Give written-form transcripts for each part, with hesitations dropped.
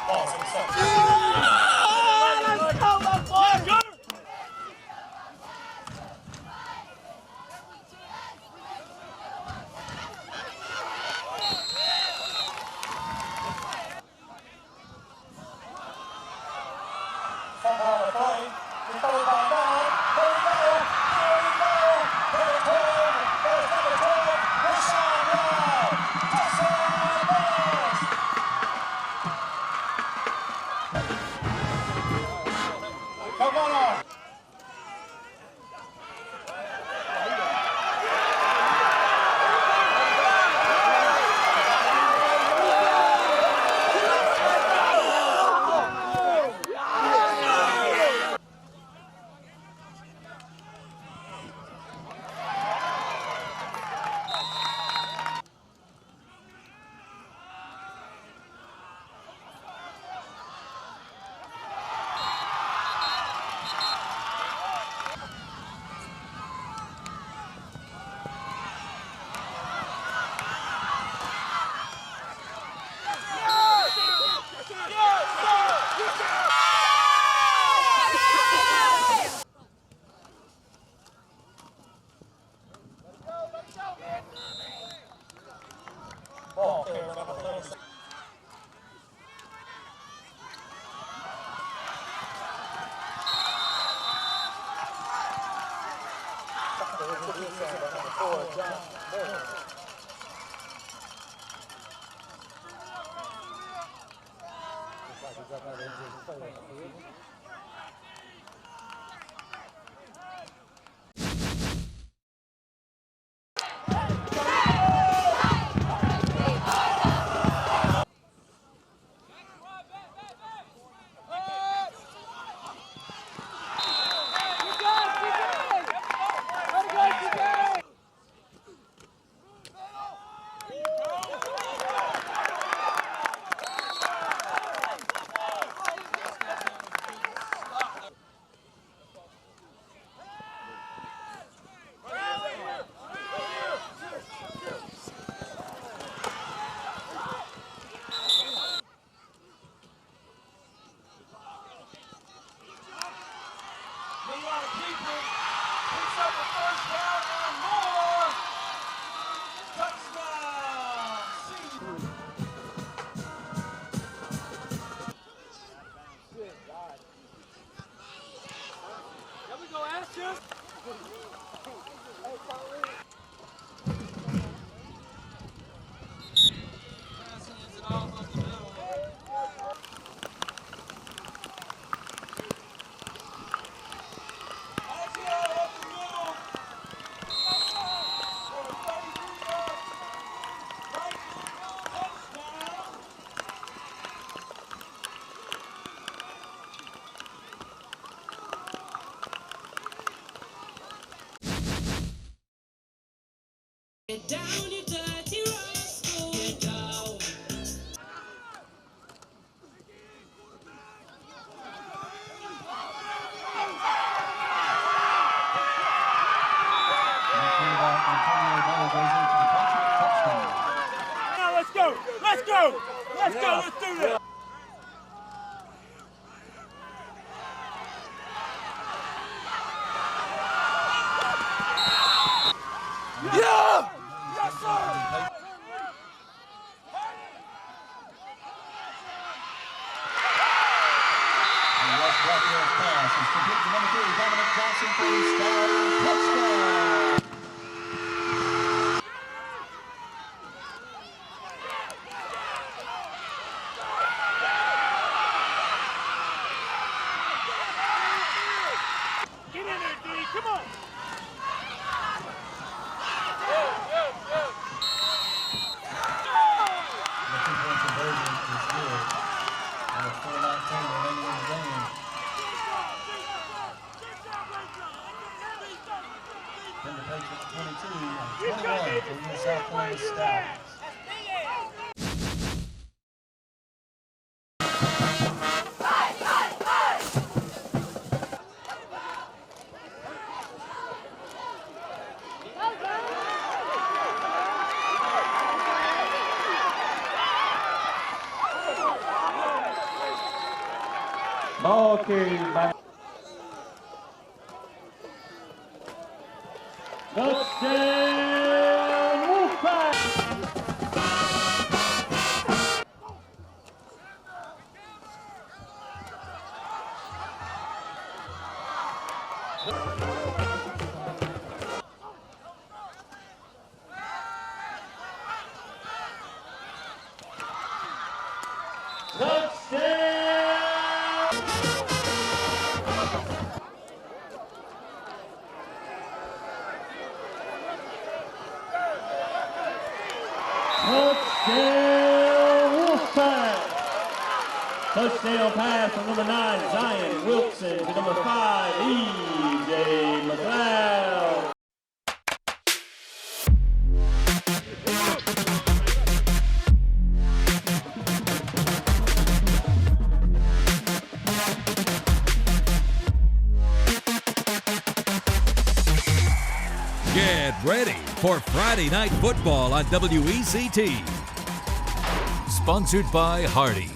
Let's go, my boy! Come on! Get down, you dirty rascal. Get down. Now let's go! Let's go! Let's go! Let's do this! Yeah! Yes, sir! Pass is complete to number 3, Dominic Johnson for the Stallion touchdown. Get in there, D! Come on! The 2-point conversion is good. And a 4:19 remaining in the game. Ball carried by touchdown Wolfpack. Touchdown pass from number 9, Zion Wilson, to number 5, E.J. McLeod. Get ready for Friday Night Football on WECT. Sponsored by Hardee's.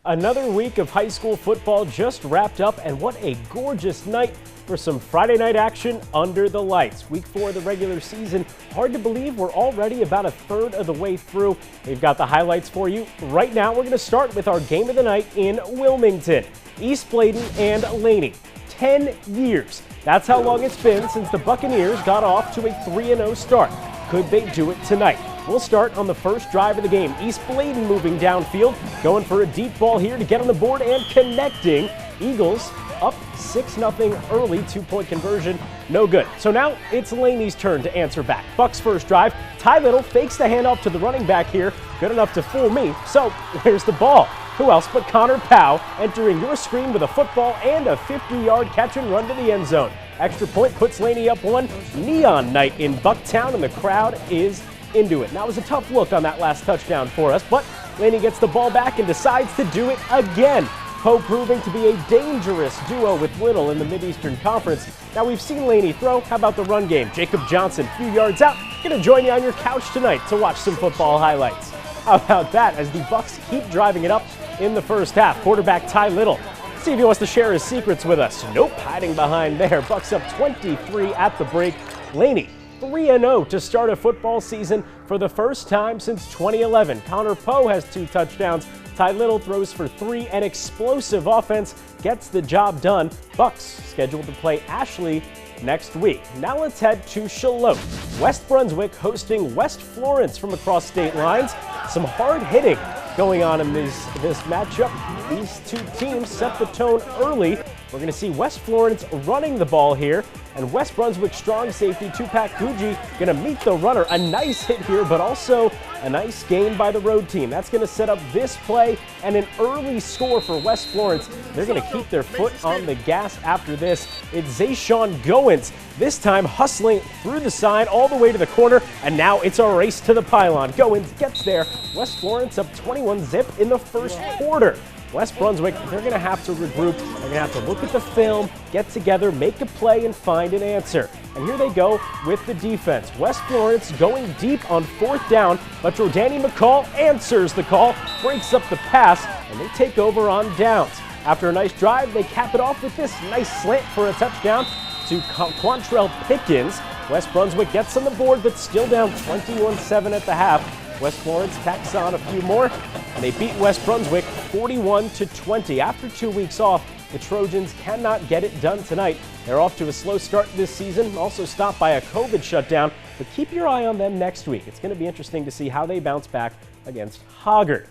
Another week of high school football just wrapped up, and what a gorgeous night for some Friday night action under the lights. Week 4 of the regular season. Hard to believe we're already about a third of the way through. We've got the highlights for you. Right now, we're going to start with our game of the night in Wilmington. East Bladen and Laney. 10 years. That's how long it's been since the Buccaneers got off to a 3-0 start. Could they do it tonight? We'll start on the first drive of the game. East Bladen moving downfield, going for a deep ball here to get on the board and connecting. Eagles up 6-0 early, 2-point conversion, no good. So now it's Laney's turn to answer back. Bucks first drive, Ty Little fakes the handoff to the running back here, good enough to fool me, so here's the ball. Who else but Connor Powell entering your screen with a football and a 50-yard catch and run to the end zone. Extra point puts Laney up 1. Neon night in Bucktown, and the crowd is into it. Now it was a tough look on that last touchdown for us, but Laney gets the ball back and decides to do it again. Poe proving to be a dangerous duo with Little in the Mid-Eastern Conference. Now we've seen Laney throw. How about the run game? Jacob Johnson, a few yards out, gonna join you on your couch tonight to watch some football highlights. How about that as the Bucks keep driving it up in the first half. Quarterback Ty Little. See if he wants to share his secrets with us. Nope, hiding behind there. Bucks up 23 at the break. Laney 3-0 to start a football season for the first time since 2011. Connor Poe has 2 touchdowns. Ty Little throws for 3. An explosive offense gets the job done. Bucks scheduled to play Ashley next week. Now let's head to Shallotte. West Brunswick hosting West Florence from across state lines. Some hard hitting going on in this matchup. These two teams set the tone early. We're going to see West Florence running the ball here, and West Brunswick strong safety Tupac Guji going to meet the runner. A nice hit here, but also a nice gain by the road team. That's going to set up this play and an early score for West Florence. They're going to keep their foot on the gas after this. It's Zayshawn Goins, this time hustling through the side all the way to the corner, and now it's a race to the pylon. Goins gets there. West Florence up 21-0 in the first quarter. West Brunswick, they're going to have to regroup. They're going to have to look at the film, get together, make a play, and find an answer. And here they go with the defense. West Florence going deep on 4th down, but Jordani McCall answers the call, breaks up the pass, and they take over on downs. After a nice drive, they cap it off with this nice slant for a touchdown to Quantrell Pickens. West Brunswick gets on the board, but still down 21-7 at the half. West Florence tacks on a few more, and they beat West Brunswick 41-20. After 2 weeks off, the Trojans cannot get it done tonight. They're off to a slow start this season, also stopped by a COVID shutdown, but keep your eye on them next week. It's going to be interesting to see how they bounce back against Hoggard.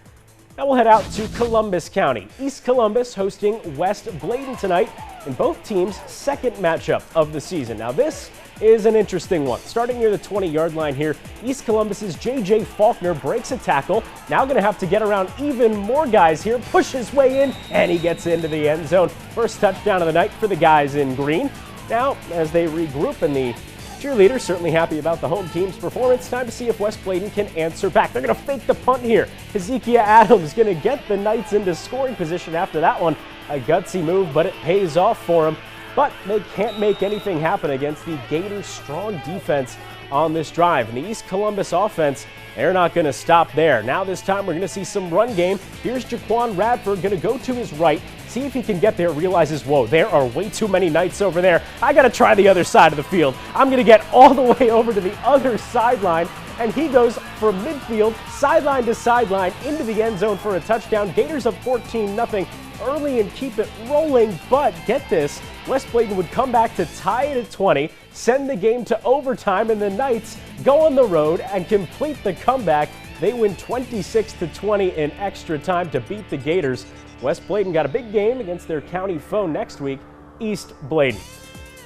Now we'll head out to Columbus County. East Columbus hosting West Bladen tonight in both teams' second matchup of the season. Now this is an interesting one. Starting near the 20-yard line here, East Columbus's J.J. Faulkner breaks a tackle. Now going to have to get around even more guys here, push his way in, and he gets into the end zone. First touchdown of the night for the guys in green. Now, as they regroup, and the cheerleaders certainly happy about the home team's performance, time to see if West Bladen can answer back. They're going to fake the punt here. Hezekiah Adams going to get the Knights into scoring position after that one. A gutsy move, but it pays off for them. But they can't make anything happen against the Gators' strong defense on this drive. And the East Columbus offense, they're not going to stop there. Now this time we're going to see some run game. Here's Jaquan Radford going to go to his right, see if he can get there, realizes, whoa, there are way too many Knights over there. I got to try the other side of the field. I'm going to get all the way over to the other sideline, and he goes from midfield, sideline to sideline, into the end zone for a touchdown. Gators up 14-0 early and keep it rolling, but get this, West Bladen would come back to tie it at 20, send the game to overtime, and the Knights go on the road and complete the comeback. They win 26-20 in extra time to beat the Gators. West Bladen got a big game against their county foe next week, East Bladen.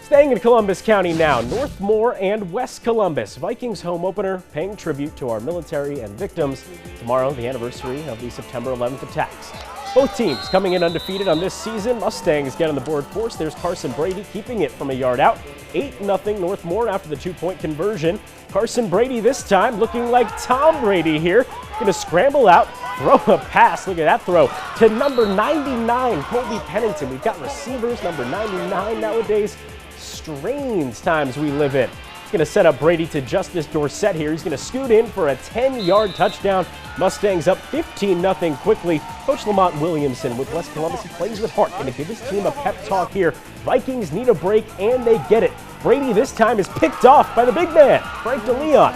Staying in Columbus County now, Northmore and West Columbus. Vikings home opener paying tribute to our military and victims. Tomorrow, the anniversary of the September 11th attacks. Both teams coming in undefeated on this season. Mustangs get on the board first. There's Carson Brady keeping it from a yard out. 8-0 Northmore after the 2-point conversion. Carson Brady this time looking like Tom Brady here. Going to scramble out, throw a pass. Look at that throw to number 99, Colby Pennington. We've got receivers number 99 nowadays. Strange times we live in. He's going to set up Brady to Justice Dorsett here. He's going to scoot in for a 10-yard touchdown. Mustangs up 15-0 quickly. Coach Lamont Williamson with West Columbus, he plays with heart. Going to give his team a pep talk here. Vikings need a break, and they get it. Brady this time is picked off by the big man, Frank DeLeon.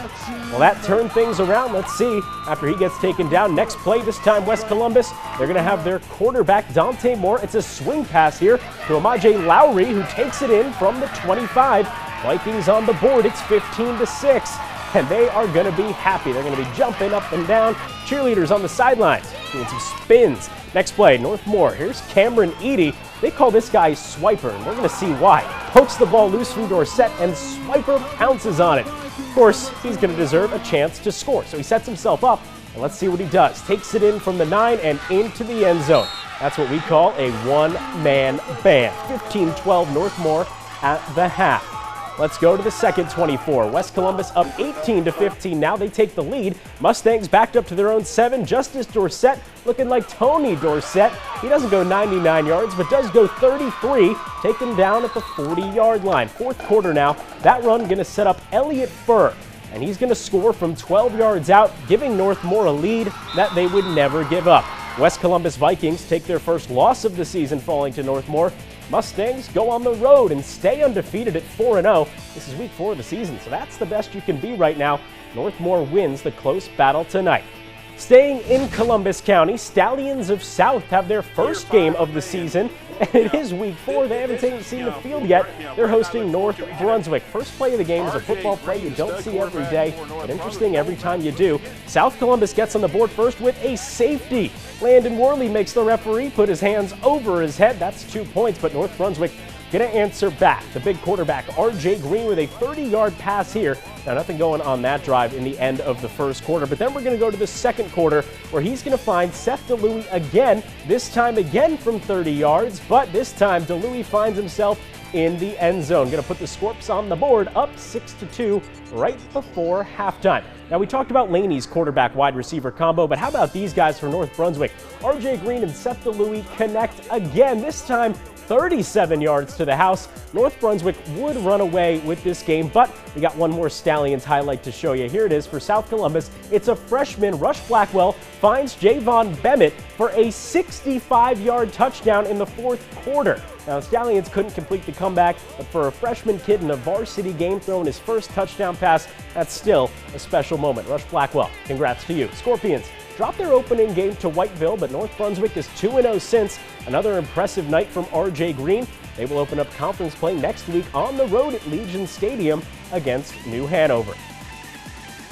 Well, that turned things around. Let's see. After he gets taken down, next play, this time West Columbus, they're going to have their quarterback, Dante Moore. It's a swing pass here to Amaje Lowry, who takes it in from the 25. Vikings on the board. It's 15-6. And they are going to be happy. They're going to be jumping up and down. Cheerleaders on the sidelines doing some spins. Next play, Northmore. Here's Cameron Eady. They call this guy Swiper, and we're going to see why. Pokes the ball loose from Dorsett, and Swiper pounces on it. Of course, he's going to deserve a chance to score, so he sets himself up, and let's see what he does. Takes it in from the 9 and into the end zone. That's what we call a one-man band. 15-12 Northmore at the half. Let's go to the second 24. West Columbus up 18-15. Now they take the lead. Mustangs backed up to their own 7. Justice Dorsett looking like Tony Dorsett. He doesn't go 99 yards, but does go 33, taken down at the 40-yard line. Fourth quarter now. That run going to set up Elliott Furr, and he's going to score from 12 yards out, giving Northmore a lead that they would never give up. West Columbus Vikings take their first loss of the season, falling to Northmore. Mustangs go on the road and stay undefeated at 4-0. This is week 4 of the season, so that's the best you can be right now. Northmore wins the close battle tonight. Staying in Columbus County, Stallions of South have their first game of the season, and it is week 4. They haven't seen the field yet. They're hosting North Brunswick. First play of the game is a football play you don't see every day, but interesting every time you do. South Columbus gets on the board first with a safety. Landon Worley makes the referee put his hands over his head. That's 2 points, but North Brunswick going to answer back. The big quarterback, R.J. Green, with a 30-yard pass here. Now, nothing going on that drive in the end of the first quarter, but then we're going to go to the second quarter where he's going to find Seth DeLuey again, this time again from 30 yards, but this time DeLuey finds himself in the end zone. Going to put the Scorps on the board, up 6-2 right before halftime. Now, we talked about Laney's quarterback-wide receiver combo, but how about these guys for North Brunswick? R.J. Green and Seth DeLuey connect again, this time 37 yards to the house. North Brunswick would run away with this game, but we got one more Stallions highlight to show you. Here it is for South Columbus. It's a freshman. Rush Blackwell finds Javon Bemmett for a 65-yard touchdown in the fourth quarter. Now, Stallions couldn't complete the comeback, but for a freshman kid in a varsity game throwing his first touchdown pass, that's still a special moment. Rush Blackwell, congrats to you. Scorpions dropped their opening game to Whiteville, but North Brunswick is 2-0 since. Another impressive night from R.J. Green. They will open up conference play next week on the road at Legion Stadium against New Hanover.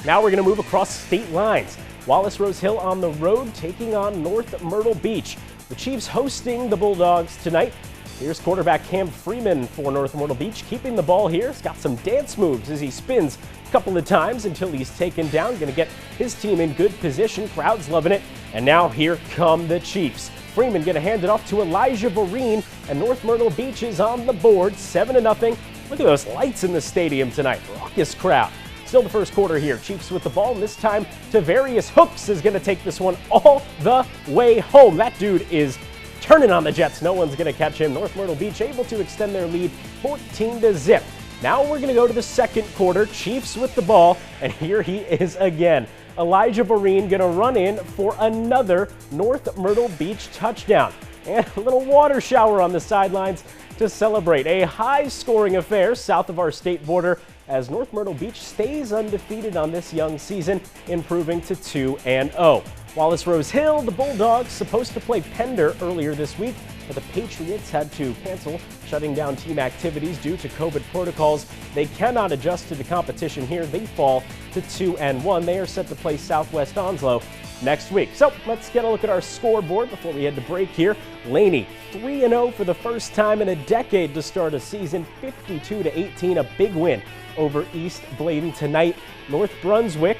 Now we're going to move across state lines. Wallace Rose Hill on the road taking on North Myrtle Beach. The Chiefs hosting the Bulldogs tonight. Here's quarterback Cam Freeman for North Myrtle Beach, keeping the ball here. He's got some dance moves as he spins a couple of times until he's taken down. Going to get his team in good position. Crowd's loving it. And now here come the Chiefs. Freeman going to hand it off to Elijah Vereen, and North Myrtle Beach is on the board, 7-0. Look at those lights in the stadium tonight. Raucous crowd. Still the first quarter here. Chiefs with the ball, and this time Tavarius Hooks is going to take this one all the way home. That dude is turning on the Jets. No one's going to catch him. North Myrtle Beach able to extend their lead 14-0. Now we're going to go to the second quarter. Chiefs with the ball, and here he is again. Elijah Vereen going to run in for another North Myrtle Beach touchdown. And a little water shower on the sidelines to celebrate. A high-scoring affair south of our state border as North Myrtle Beach stays undefeated on this young season, improving to 2-0. Wallace Rose Hill, the Bulldogs, supposed to play Pender earlier this week, but the Patriots had to cancel, shutting down team activities due to COVID protocols. They cannot adjust to the competition here. They fall to 2-1. They are set to play Southwest Onslow next week. So let's get a look at our scoreboard before we head to break here. Laney 3-0 for the first time in a decade to start a season, 52-18, a big win over East Bladen tonight. North Brunswick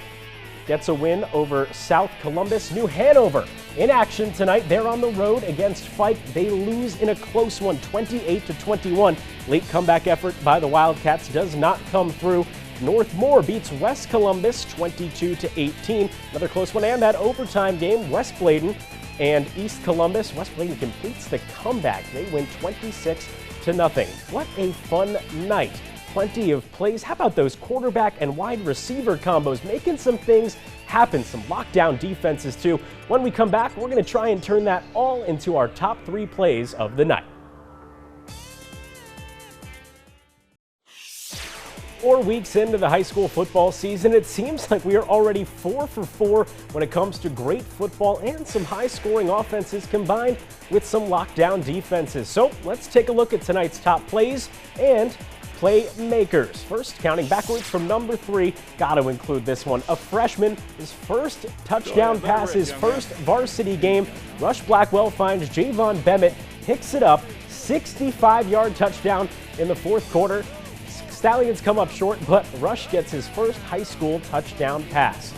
gets a win over South Columbus. New Hanover in action tonight. They're on the road against Fike. They lose in a close one, 28-21. Late comeback effort by the Wildcats does not come through. Northmore beats West Columbus 22-18. Another close one, and that overtime game, West Bladen and East Columbus. West Bladen completes the comeback. They win 26-0. What a fun night. Plenty of plays. How about those quarterback and wide receiver combos, making some things happen, some lockdown defenses too. When we come back, we're going to try and turn that all into our top 3 plays of the night. 4 weeks into the high school football season, it seems like we are already 4 for 4 when it comes to great football and some high-scoring offenses combined with some lockdown defenses. So let's take a look at tonight's top plays and playmakers. First, counting backwards from number 3, got to include this one. A freshman, his first touchdown pass, his first varsity game. Rush Blackwell finds Javon Bemmett, picks it up, 65-yard touchdown in the fourth quarter. Stallions come up short, but Rush gets his first high school touchdown pass.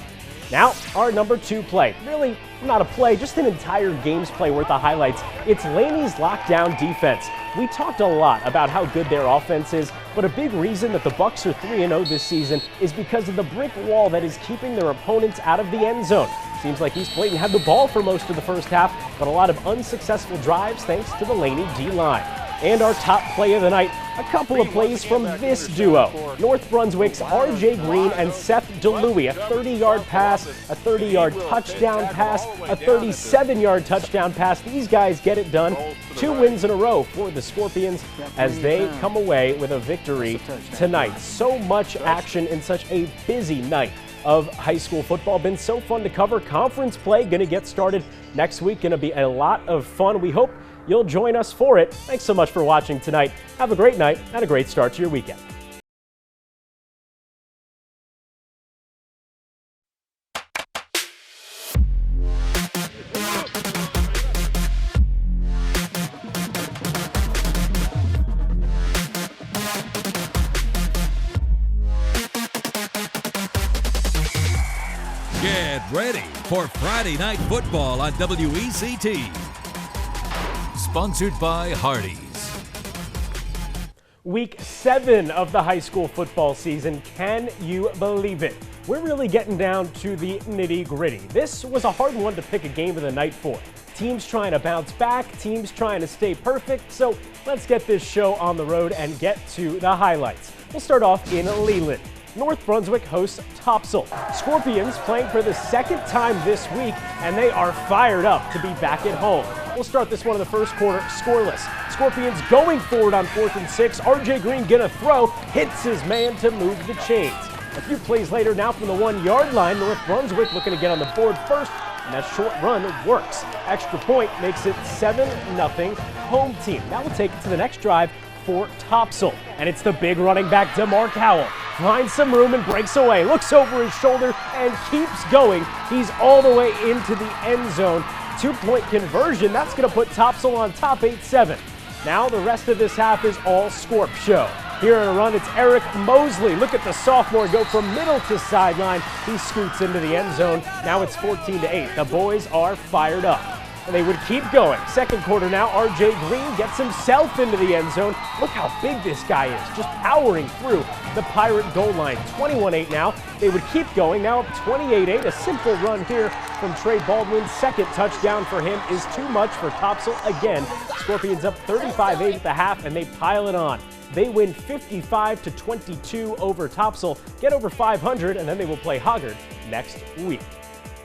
Now, our number 2 play. Really not a play, just an entire game's play worth of highlights. It's Laney's lockdown defense. We talked a lot about how good their offense is, but a big reason that the Bucks are 3-0 this season is because of the brick wall that is keeping their opponents out of the end zone. Seems like East Bladen had the ball for most of the first half, but a lot of unsuccessful drives thanks to the Laney D-line. And our top play of the night, a couple of plays from this duo. North Brunswick's R.J. Green and Seth DeLuey, a 30-yard pass, a 30-yard touchdown pass, a 37-yard touchdown pass. These guys get it done. 2 wins in a row for the Scorpions as they come away with a victory tonight. So much action in such a busy night of high school football. Been so fun to cover. Conference play going to get started next week. Going to be a lot of fun. We hope you'll join us for it. Thanks so much for watching tonight. Have a great night and a great start to your weekend. Get ready for Friday Night Football on WECT. Sponsored by Hardee's. Week 7 of the high school football season. Can you believe it? We're really getting down to the nitty-gritty. This was a hard one to pick a game of the night for. Teams trying to bounce back, teams trying to stay perfect. So let's get this show on the road and get to the highlights. We'll start off in Leland. North Brunswick hosts Topsail. Scorpions playing for the second time this week, and they are fired up to be back at home. We'll start this one in the first quarter scoreless. Scorpions going forward on 4th and 6. R.J. Green gonna throw, hits his man to move the chains. A few plays later now from the 1-yard line, North Brunswick looking to get on the board first, and that short run works. Extra point makes it 7-0 home team. Now we'll take it to the next drive for Topsail, and it's the big running back DeMark Howell. Finds some room and breaks away, looks over his shoulder and keeps going. He's all the way into the end zone. 2-point conversion, that's gonna put Topsail on top 8-7. Now the rest of this half is all Scorp show. Here in a run, it's Eric Mosley. Look at the sophomore go from middle to sideline. He scoots into the end zone. Now it's 14-8. The boys are fired up. And they would keep going. Second quarter now, R.J. Green gets himself into the end zone. Look how big this guy is, just powering through the Pirate goal line. 21-8 now. They would keep going, now up 28-8. A simple run here from Trey Baldwin. Second touchdown for him is too much for Topsail again. Scorpions up 35-8 at the half, and they pile it on. They win 55-22 over Topsail, get over 500, and then they will play Hoggard next week.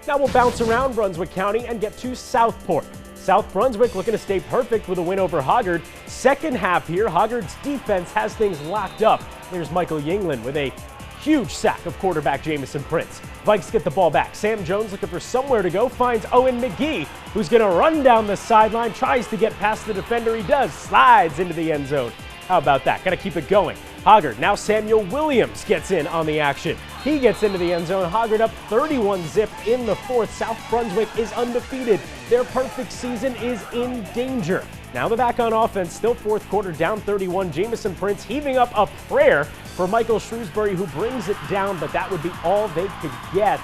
Now we'll bounce around Brunswick County and get to Southport. South Brunswick looking to stay perfect with a win over Hoggard. Second half here, Hoggard's defense has things locked up. There's Michael Yingling with a huge sack of quarterback Jamison Prince. Vikes get the ball back. Sam Jones looking for somewhere to go, finds Owen McGee, who's going to run down the sideline, tries to get past the defender. He does, slides into the end zone. How about that? Got to keep it going. Hoggard, now Samuel Williams gets in on the action. He gets into the end zone. Hoggard up 31-zip in the fourth. South Brunswick is undefeated. Their perfect season is in danger. Now they're back on offense, still fourth quarter, down 31. Jamison Prince heaving up a prayer for Michael Shrewsbury, who brings it down, but that would be all they could get.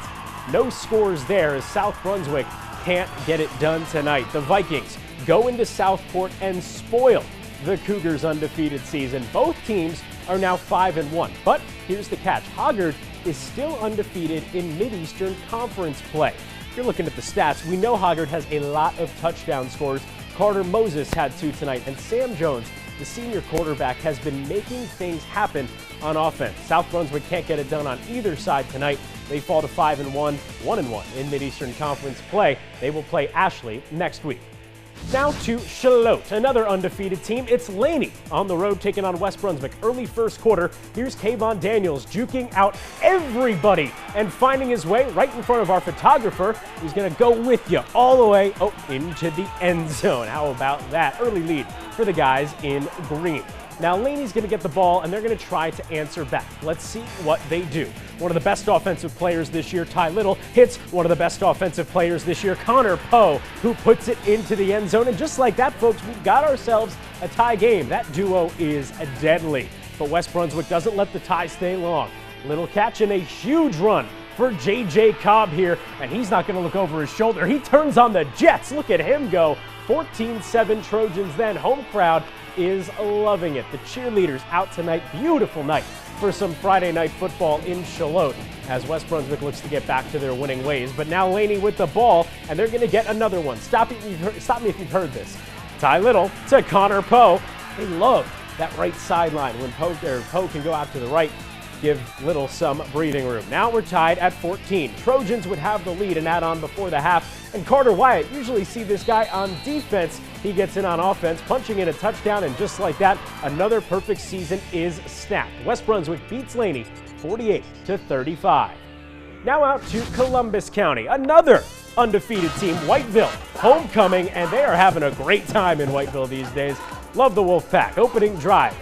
No scores there as South Brunswick can't get it done tonight. The Vikings go into Southport and spoil the Cougars' undefeated season. Both teams are now 5-1, but here's the catch. Hoggard is still undefeated in Mid-Eastern Conference play. If you're looking at the stats, we know Hoggard has a lot of touchdown scores. Carter Moses had 2 tonight, and Sam Jones, the senior quarterback, has been making things happen on offense. South Brunswick can't get it done on either side tonight. They fall to 5-1, 1-1 in Mid-Eastern Conference play. They will play Ashley next week. Now to Shallotte, another undefeated team. It's Laney on the road taking on West Brunswick. Early first quarter, here's Kayvon Daniels juking out everybody and finding his way right in front of our photographer, who's going to go with you all the way into the end zone. How about that? Early lead for the guys in green. Now Laney's going to get the ball and they're going to try to answer back. Let's see what they do. One of the best offensive players this year, Ty Little, hits one of the best offensive players this year, Connor Poe, who puts it into the end zone. And just like that, folks, we've got ourselves a tie game. That duo is deadly. But West Brunswick doesn't let the tie stay long. Little catch and a huge run for J.J. Cobb here, and he's not going to look over his shoulder. He turns on the Jets. Look at him go. 14-7 Trojans then. Home crowd is loving it. The cheerleaders out tonight. Beautiful night for some Friday night football in Shallotte as West Brunswick looks to get back to their winning ways. But now Laney with the ball, and they're going to get another one. Stop me if you've heard this. Ty Little to Connor Poe. They love that right sideline when Poe can go out to the right. Give Little some breathing room. Now we're tied at 14. Trojans would have the lead and add on before the half. And Carter Wyatt, usually see this guy on defense. He gets in on offense, punching in a touchdown, and just like that, another perfect season is snapped. West Brunswick beats Laney 48-35. Now out to Columbus County, another undefeated team, Whiteville, homecoming, and they are having a great time in Whiteville these days. Love the Wolfpack. Opening drive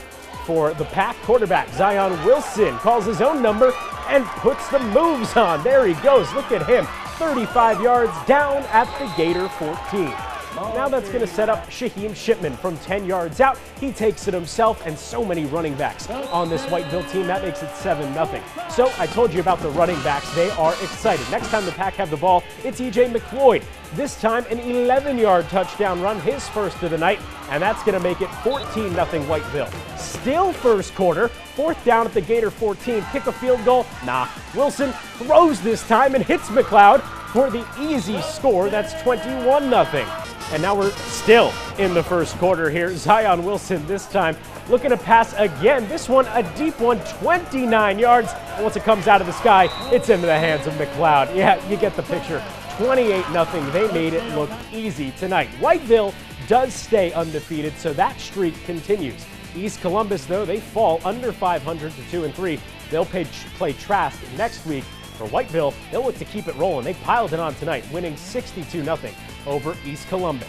for the Pack. Quarterback Zion Wilson calls his own number and puts the moves on. There he goes. Look at him. 35 yards down at the Gator 14. Now that's going to set up Shaheem Shipman from 10 yards out. He takes it himself, and so many running backs on this Whiteville team. That makes it 7-0. So I told you about the running backs. They are excited. Next time the Pack have the ball, it's E.J. McLeod. This time an 11-yard touchdown run, his first of the night, and that's going to make it 14-0 Whiteville. Still first quarter, fourth down at the Gator 14. Kick a field goal? Nah. Wilson throws this time and hits McLeod for the easy score. That's 21-0. And now we're still in the first quarter here. Zion Wilson this time looking to pass again. This one a deep one, 29 yards. And once it comes out of the sky, it's into the hands of McLeod. Yeah, you get the picture. 28-0. They made it look easy tonight. Whiteville does stay undefeated, so that streak continues. East Columbus, though, they fall under 500 to 2-3. They'll play Trask next week. For Whiteville, they'll look to keep it rolling. They piled it on tonight, winning 62-0 over East Columbus.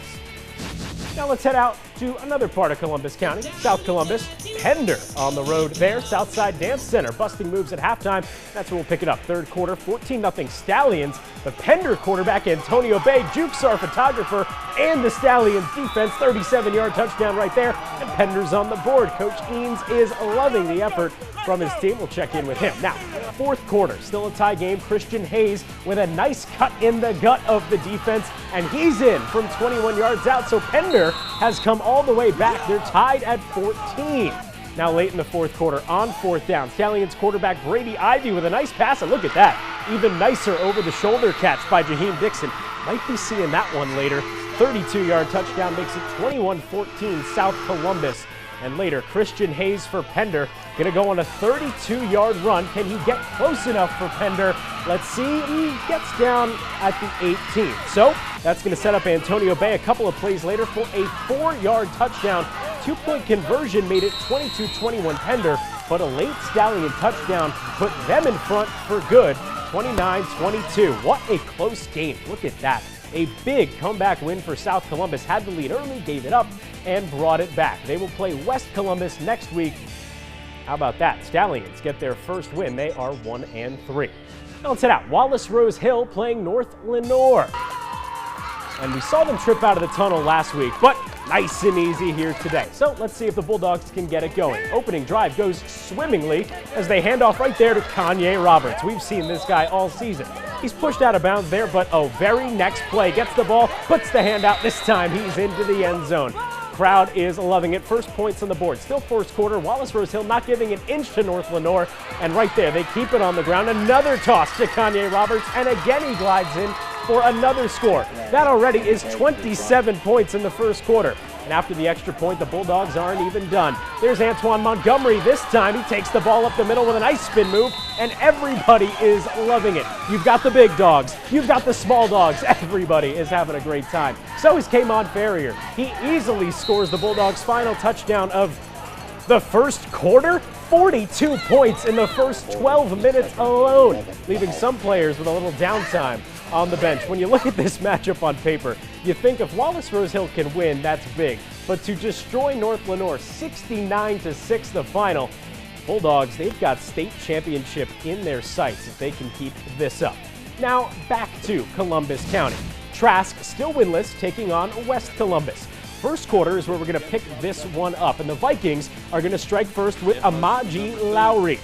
Now let's head out to another part of Columbus County, South Columbus. Pender on the road there, Southside Dance Center, busting moves at halftime. That's where we'll pick it up. Third quarter, 14-0 Stallions. The Pender quarterback, Antonio Bay, jukes our photographer, and the Stallions defense, 37-yard touchdown right there, and Pender's on the board. Coach Eanes is loving the effort from his team. We'll check in with him. Now, fourth quarter, still a tie game. Christian Hayes with a nice cut in the gut of the defense, and he's in from 21 yards out, so Pender has come all the way back. They're tied at 14. Now late in the fourth quarter, on fourth down, Stallions quarterback Brady Ivy with a nice pass, and look at that. Even nicer over-the-shoulder catch by Jaheim Dixon. Might be seeing that one later. 32-yard touchdown makes it 21-14 South Columbus And later, Christian Hayes for Pender. Going to go on a 32-yard run. Can he get close enough for Pender? Let's see. He gets down at the 18. So that's going to set up Antonio Bay a couple of plays later for a 4-yard touchdown. 2-point conversion made it 22-21 Pender, but a late Stallion touchdown put them in front for good, 29-22. What a close game. Look at that. A big comeback win for South Columbus. Had the lead early, gave it up, and brought it back. They will play West Columbus next week. How about that? Stallions get their first win. They are 1-3. Now let's head out. Wallace Rose Hill playing North Lenoir. And we saw them trip out of the tunnel last week, but nice and easy here today. So let's see if the Bulldogs can get it going. Opening drive goes swimmingly as they hand off right there to Kanye Roberts. We've seen this guy all season. He's pushed out of bounds there, but very next play gets the ball, puts the hand out. This time he's into the end zone. Crowd is loving it. First points on the board. Still first quarter. Wallace Rose Hill not giving an inch to North Lenoir. And right there, they keep it on the ground. Another toss to Kanye Roberts. And again, he glides in for another score. That already is 27 points in the first quarter. And after the extra point, the Bulldogs aren't even done. There's Antoine Montgomery. This time, he takes the ball up the middle with a nice spin move, and everybody is loving it. You've got the big dogs. You've got the small dogs. Everybody is having a great time. So is K'Mon Ferrier. He easily scores the Bulldogs' final touchdown of the first quarter. 42 points in the first 12 minutes alone, leaving some players with a little downtime on the bench. When you look at this matchup on paper, you think if Wallace Rose Hill can win, that's big. But to destroy North Lenoir 69-6 the final, Bulldogs, they've got state championship in their sights if they can keep this up. Now back to Columbus County. Trask still winless, taking on West Columbus. First quarter is where we're going to pick this one up, and the Vikings are going to strike first with Amaji Lowry.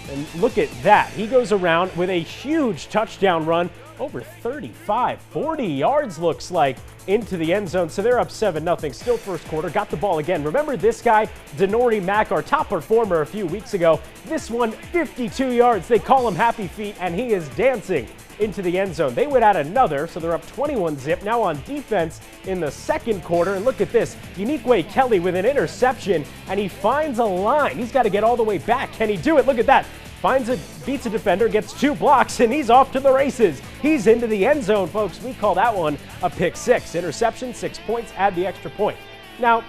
And look at that. He goes around with a huge touchdown run, over 35, 40 yards looks like, into the end zone. So they're up 7-0. Still first quarter. Got the ball again. Remember this guy, Denori Mack, our top performer a few weeks ago. This one, 52 yards. They call him Happy Feet, and he is dancing into the end zone. They would add another, so they're up 21-0. Now on defense in the second quarter, and look at this. Unique Kelly with an interception, and he finds a line. He's got to get all the way back. Can he do it? Look at that. Beats a defender, gets 2 blocks, and he's off to the races. He's into the end zone, folks. We call that one a pick 6. Interception, 6 points, add the extra point. Now,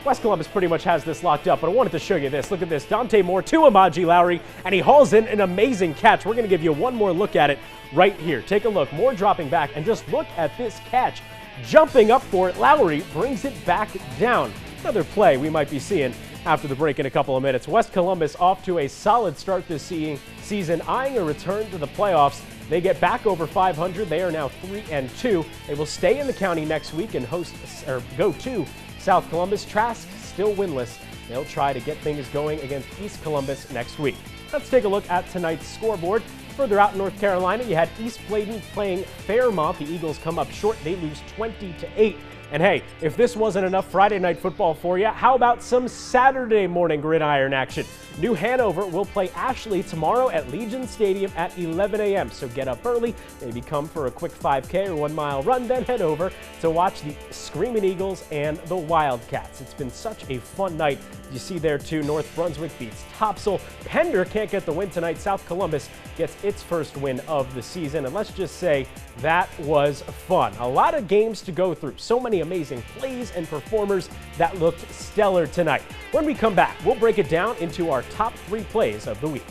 West Columbus pretty much has this locked up, but I wanted to show you this. Look at this. Dante Moore to Amaji Lowry, and he hauls in an amazing catch. We're going to give you one more look at it right here. Take a look. Moore dropping back, and just look at this catch. Jumping up for it, Lowry brings it back down. Another play we might be seeing after the break in a couple of minutes. West Columbus off to a solid start this season, eyeing a return to the playoffs. They get back over 500. They are now 3-2. They will stay in the county next week and go to South Columbus. Trask still winless. They'll try to get things going against East Columbus next week. Let's take a look at tonight's scoreboard. Further out in North Carolina, you had East Bladen playing Fairmont. The Eagles come up short. They lose 20-8. And hey, if this wasn't enough Friday night football for you, how about some Saturday morning gridiron action? New Hanover will play Ashley tomorrow at Legion Stadium at 11 a.m. So get up early, maybe come for a quick 5K or 1 mile run, then head over to watch the Screaming Eagles and the Wildcats. It's been such a fun night. You see there too, North Brunswick beats Topsail. Pender can't get the win tonight. South Columbus gets its first win of the season. And let's just say that was fun. A lot of games to go through. So many amazing plays and performers that looked stellar tonight. When we come back, we'll break it down into our top 3 plays of the week.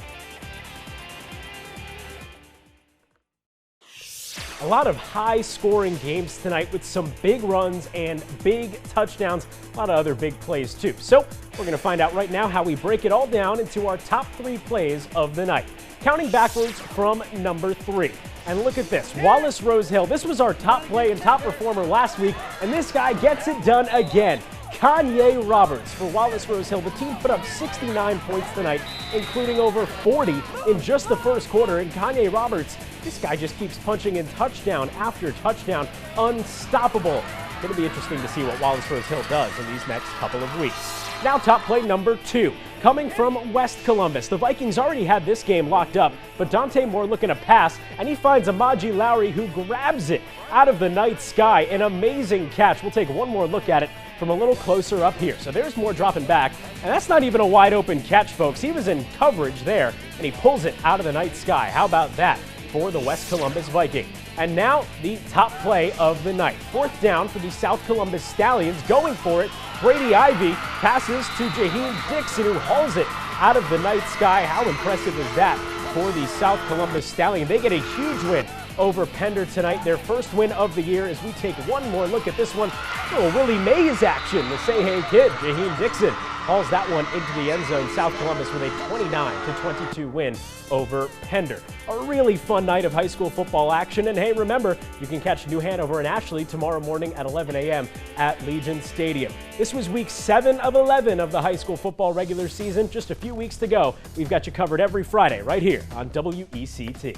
A lot of high-scoring games tonight with some big runs and big touchdowns. A lot of other big plays, too. So we're going to find out right now how we break it all down into our top 3 plays of the night. Counting backwards from number 3. And look at this. Wallace Rose Hill. This was our top play and top performer last week, and this guy gets it done again. Kanye Roberts for Wallace Rose Hill. The team put up 69 points tonight, including over 40 in just the first quarter. And Kanye Roberts, this guy just keeps punching in touchdown after touchdown. Unstoppable. Going to be interesting to see what Wallace Rose Hill does in these next couple of weeks. Now top play number 2. coming from West Columbus. The Vikings already had this game locked up, but Dante Moore looking to pass, and he finds Amaji Lowry, who grabs it out of the night sky. An amazing catch. We'll take one more look at it from a little closer up here. So there's Moore dropping back, and that's not even a wide open catch, folks. He was in coverage there, and he pulls it out of the night sky. How about that for the West Columbus Viking? And now the top play of the night. 4th down for the South Columbus Stallions. Going for it, Brady Ivy passes to Jaheim Dixon, who hauls it out of the night sky. How impressive is that for the South Columbus Stallions? They get a huge win over Pender tonight, their first win of the year. As we take one more look at this one, little Willie Mays action. The Say Hey kid, Jaheim Dixon, hauls that one into the end zone. South Columbus with a 29-22 win over Pender. A really fun night of high school football action. And hey, remember, you can catch New Hanover and Ashley tomorrow morning at 11 a.m. at Legion Stadium. This was week 7 of 11 of the high school football regular season. Just a few weeks to go. We've got you covered every Friday right here on WECT.